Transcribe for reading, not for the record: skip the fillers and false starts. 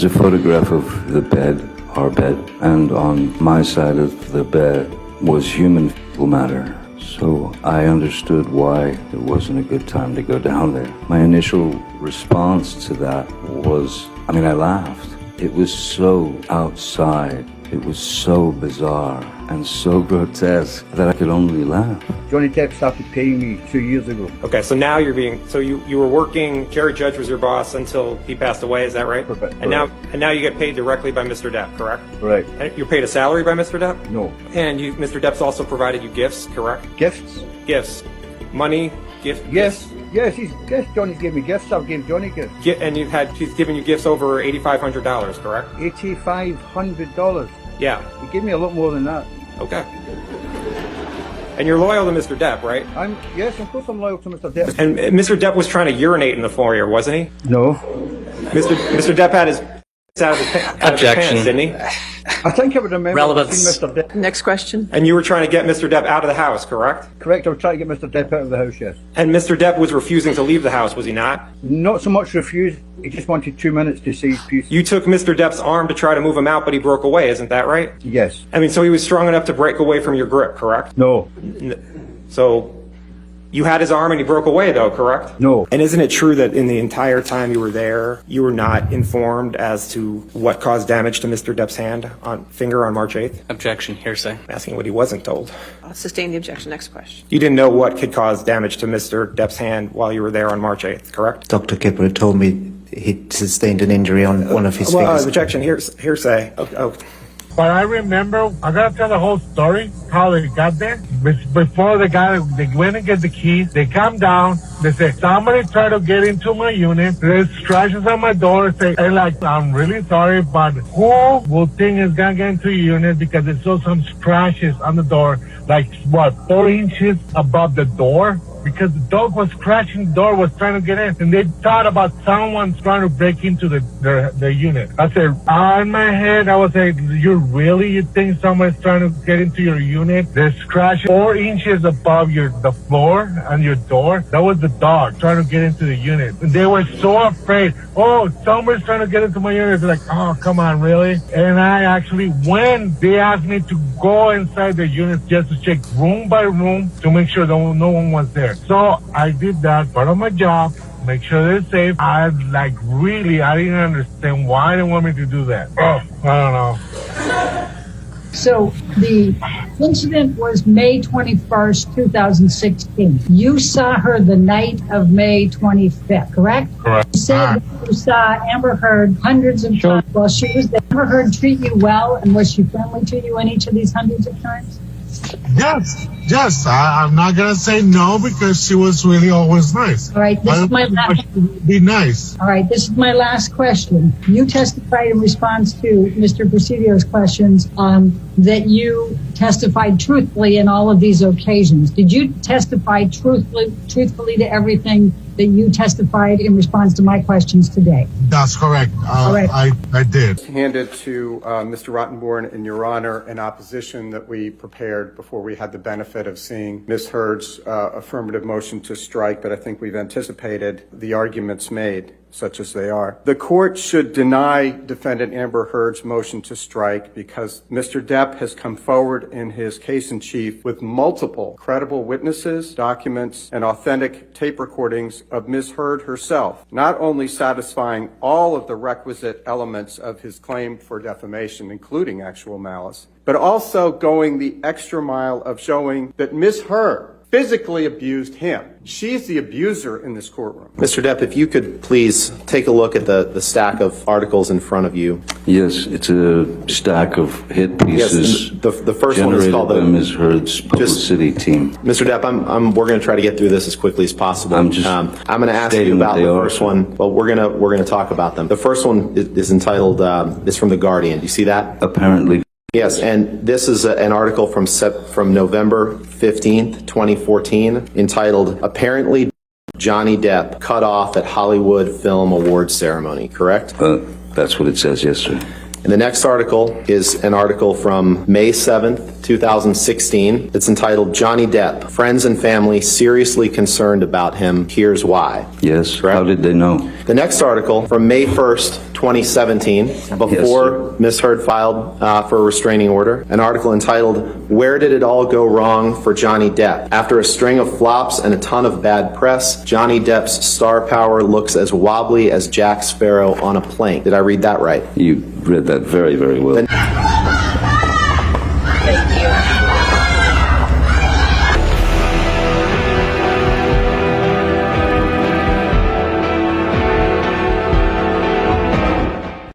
There's a photograph of the bed, our bed, and on my side of the bed was human fecal matter. So I understood why it wasn't a good time to go down there. My initial response to that was, I laughed. It was so outside. It was so bizarre and so grotesque that I could only laugh. Johnny Depp started paying me 2 years ago. Okay, so now you were working, Jerry Judge was your boss until he passed away, is that right? Correct. And now you get paid directly by Mr. Depp, correct? Right. And you're paid a salary by Mr. Depp? No. And Mr. Depp's also provided you gifts, correct? Gifts? Gifts. Money, gifts? Yes. Yes, Johnny's gave me gifts. I've given Johnny gifts. And he's given you gifts over $8,500, correct? $8,500. Yeah. He gave me a lot more than that. Okay. And you're loyal to Mr. Depp, right? Yes, of course I'm loyal to Mr. Depp. And Mr. Depp was trying to urinate in the foyer, wasn't he? No. Mr. Depp had his out of his pants, didn't he? I think I would remember Relevance. seeing Mr. Depp. Next question. And you were trying to get Mr. Depp out of the house, correct? Correct, I was trying to get Mr. Depp out of the house, yes. And Mr. Depp was refusing to leave the house, was he not? Not so much refused, he just wanted 2 minutes to see his piece. You took Mr. Depp's arm to try to move him out, but he broke away, isn't that right? Yes. So he was strong enough to break away from your grip, correct? No. So you had his arm and he broke away, though, correct? No. And isn't it true that in the entire time you were there, you were not informed as to what caused damage to Mr. Depp's finger on March 8th? Objection, hearsay. I'm asking what he wasn't told. I'll sustain the objection. Next question. You didn't know what could cause damage to Mr. Depp's hand while you were there on March 8th, correct? Dr. Kipper told me he sustained an injury on one of his fingers. Objection, hearsay. But I remember, I gotta tell the whole story, how they got there. Before they went and get the keys, they come down, they say, somebody tried to get into my unit, there's scratches on my door, say, hey, I'm really sorry, but who will think is gonna get into your unit because they saw some scratches on the door, 4 inches above the door? Because the dog was scratching the door, was trying to get in, and they thought about someone trying to break into the unit. I said, in my head, I was like, you think someone's trying to get into your unit? There's scratch 4 inches above the floor and your door. That was the dog trying to get into the unit. And they were so afraid. Oh, someone's trying to get into my unit. They're like, oh, come on, really? And I actually, when they asked me to go inside the unit just to check room by room to make sure no one was there. So I did that, part of my job, make sure they're safe. I didn't understand why they want me to do that. Oh, I don't know. So the incident was May 21st, 2016. You saw her the night of May 25th, correct? Correct. You said that you saw Amber Heard hundreds of times while she was there. Amber Heard treat you well, and was she friendly to you in each of these hundreds of times? Yes. I'm not gonna say no because she was really always nice. All right, this is my last. Be nice. All right, this is my last question. You testified in response to Mr. Presidio's questions that you testified truthfully in all of these occasions. Did you testify truthfully to everything that you testified in response to my questions today? That's correct. All right. I did. Handed to Mr. Rottenborn in Your Honor an opposition that we prepared before we had the benefit of seeing Ms. Heard's affirmative motion to strike, but I think we've anticipated the arguments made, such as they are. The court should deny defendant Amber Heard's motion to strike because Mr. Depp has come forward in his case in chief with multiple credible witnesses, documents, and authentic tape recordings of Ms. Heard herself, not only satisfying all of the requisite elements of his claim for defamation, including actual malice, but also going the extra mile of showing that Ms. Heard physically abused him. She's the abuser in this courtroom. Mr. Depp, if you could please take a look at the stack of articles in front of you. Yes, it's a stack of hit pieces. Yes, the first one is called by Ms. Heard's publicity team. Mr. Depp, we're going to try to get through this as quickly as possible. I'm just I'm going to ask you about the first one. Well, we're going to talk about them. The first one is entitled, is from The Guardian. Do you see that? Apparently. Yes, and this is an article from November 15th, 2014, entitled, Apparently Johnny Depp Cut Off at Hollywood Film Awards Ceremony, correct? That's what it says, yes, sir. And the next article is an article from May 7th, 2016. It's entitled, Johnny Depp, Friends and Family Seriously Concerned About Him, Here's Why. Yes, correct? How did they know? The next article from May 1st, 2017, before Ms. Heard filed for a restraining order, an article entitled, "Where Did It All Go Wrong for Johnny Depp? After a string of flops and a ton of bad press, Johnny Depp's star power looks as wobbly as Jack Sparrow on a plane." Did I read that right? You read that very, very well. Thank you.